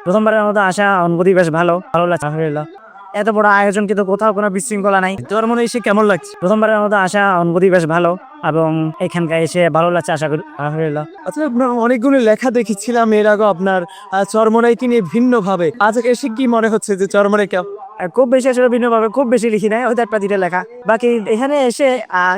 প্রথমবারের মতো আসা অনুভূতি বেশ ভালো লাগছে আলহামদুলিল্লাহ। এত বড় আয়োজন কিন্তু কোথাও কোনো বিশৃঙ্খলা নাই। তোমার মনে এসে কেমন লাগছে? প্রথমবারের মতো আসা অনুভূতি বেশ ভালো এবং এখানকার এসে ভালো লাগছে আশা করি আলহামদুলিল্লাহ। আচ্ছা, আপনার অনেকগুলো লেখা দেখেছিলাম এর আগে আপনার চরমোনাইকে নিয়ে ভিন্ন ভাবে। আজ এসে কি মনে হচ্ছে যে চরমোনাই কেমন? খুব বেশি আসলে ভিন্নভাবে খুব বেশি লিখি নাই, হয়তো একটা দুইটা লেখা। বাকি এখানে এসে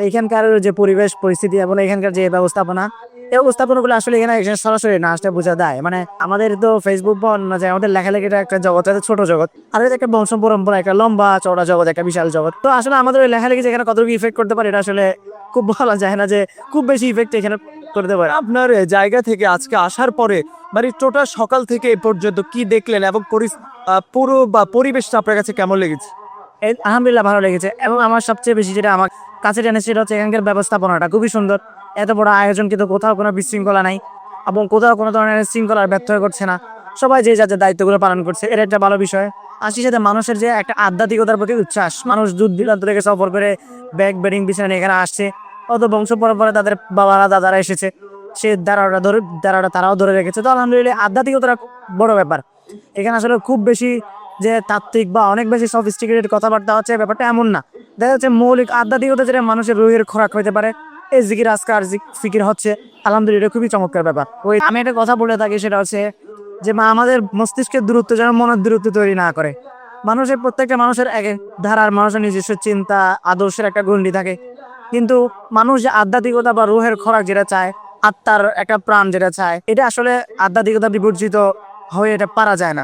এখানকার যে পরিবেশ পরিস্থিতি এবং এখানকার যে ব্যবস্থাপনা, এই ব্যবস্থাপনাগুলো আসলে এখানে সরাসরি না আসলে বোঝা যায়। মানে আমাদের তো ফেসবুক বা অন্য যে আমাদের লেখালেখিটা একটা জগৎ, একটা ছোট জগৎ, আর এটা একটা বংশ পরম্পরা, একটা লম্বা চওড়া জগৎ, একটা বিশাল জগৎ। তো আসলে আমাদের ওই লেখালেখি যেখানে কতটুকু ইফেক্ট করতে পারে এটা আসলে খুব বলা যায় না যে খুব বেশি ইফেক্ট এখানে করতে পারে। আপনার জায়গা থেকে আজকে আসার পরে মানে টোটাল সকাল থেকে এ পর্যন্ত কি দেখলেন এবং পুরো বা পরিবেশটা আপনার কাছে কেমন লেগেছে? আলহামদুলিল্লাহ ভালো লেগেছে এবং আমার সবচেয়ে বেশি যেটা আমার কাছে টেনেছে সেটা হচ্ছে এখানকার ব্যবস্থাপনাটা খুবই সুন্দর। এত বড় আয়োজন কিন্তু কোথাও কোনো বিশৃঙ্খলা নাই এবং কোথাও কোনো ধরনের শৃঙ্খলার ব্যর্থ হয়ে করছে না। সবাই যে যার দায়িত্বগুলো পালন করছে, এটা একটা ভালো বিষয়। আর সেই সাথে মানুষের যে একটা আধ্যাত্মিকতার প্রতি উচ্ছ্বাস, মানুষ দূর দূরান্ত থেকে সফর করে ব্যাগ বেডিং বিছানা এখানে আসছে। অত বংশ পরম্পরা তাদের বাবারা দাদারা এসেছে, সে দ্বারাটা তারাও ধরে রেখেছে। তো আলহামদুলিল্লাহ আধ্যাত্মিকতাটা বড় ব্যাপার এখানে। আসলে খুব বেশি যে তাত্ত্বিক বা অনেক বেশি সফিস্টিকেটেড কথাবার্তা হচ্ছে ব্যাপারটা এমন না। দেখা যাচ্ছে মৌলিক আধ্যাত্মিকতা যেটা মানুষের রুহের খোরাক হইতে পারে, এই জিকির আজকার ফিকির হচ্ছে আলহামদুলিল্লাহ খুবই চমৎকার ব্যাপার। ওই আমি একটা কথা বলে থাকি, সেটা হচ্ছে যে আমাদের মস্তিষ্কের দূরত্ব যেন মনের দূরত্ব তৈরি না করে। প্রত্যেকটা মানুষের এক এক ধারার মানুষের নিজস্ব চিন্তা আদর্শের একটা গণ্ডি থাকে, কিন্তু মানুষ যে আধ্যাত্মিকতা বা রুহের খোরাক যেটা চায়, আত্মার একটা প্রাণ যেটা চায়, এটা আসলে আধ্যাত্মিকতা বিবর্জিত হয়ে এটা পারা যায় না।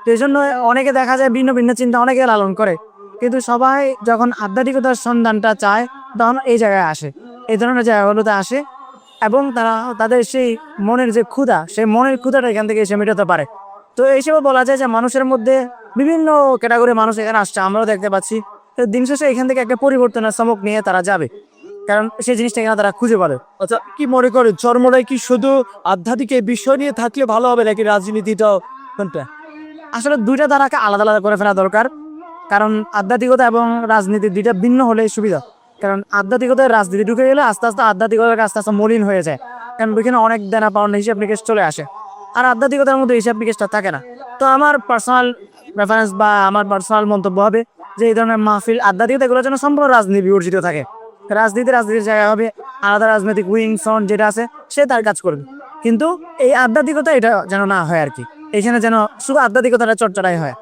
তো এই জন্য অনেকে দেখা যায় ভিন্ন ভিন্ন চিন্তা অনেকে লালন করে, কিন্তু সবাই যখন আধ্যাত্মিকতার সন্ধানটা চায় তখন এই জায়গায় আসে, এই ধরনের জায়গাগুলোতে আসে এবং তারা তাদের সেই মনের যে ক্ষুধা, সেই মনের ক্ষুধাটা এখান থেকে এসে মেটাতে পারে। তো এই হিসেবে বলা যায় যে মানুষের মধ্যে বিভিন্ন ক্যাটাগরি মানুষ এখানে আসছে, আমরাও দেখতে পাচ্ছি। তো দিন শেষে এখান থেকে একটা পরিবর্তনের চমক নিয়ে তারা যাবে, কারণ সেই জিনিসটা এখানে তারা খুঁজে পাবে। আচ্ছা, কি মনে করেন চরমোনাই কি শুধু আধ্যাত্মিক এই বিষয় নিয়ে থাকলে ভালো হবে নাকি রাজনীতিটাও? কোনটা? আসলে দুইটা ধারাকে আলাদা আলাদা করে ফেলা দরকার, কারণ আধ্যাত্মিকতা এবং রাজনীতি দুইটা ভিন্ন হলে সুবিধা। কারণ আধ্যাত্মিকতায় রাজনীতি ঢুকে গেলে আস্তে আস্তে আধ্যাত্মিকতা আস্তে আস্তে মলিন হয়ে যায়, কারণ ওইখানে অনেক দেনা পাওনা হিসাব নিকেশ চলে আসে, আর আধ্যাত্মিকতার মধ্যে হিসাব নিকেশটা থাকে না। তো আমার পার্সোনাল রেফারেন্স বা আমার পার্সোনাল মন্তব্য হবে যে এই ধরনের মাহফিল আধ্যাত্মিকতা এগুলো যেন সম্পূর্ণ রাজনীতি বিবর্জিত থাকে। রাজনীতির জায়গা হবে, আলাদা রাজনৈতিক উইং ফ্রন্ট যেটা আছে সে তার কাজ করবে, কিন্তু এই আধ্যাত্মিকতা এটা যেন না হয় আর কি। এখানে যেন শুধু আধ্যাত্মিকতাটা চর্চাটাই হয়।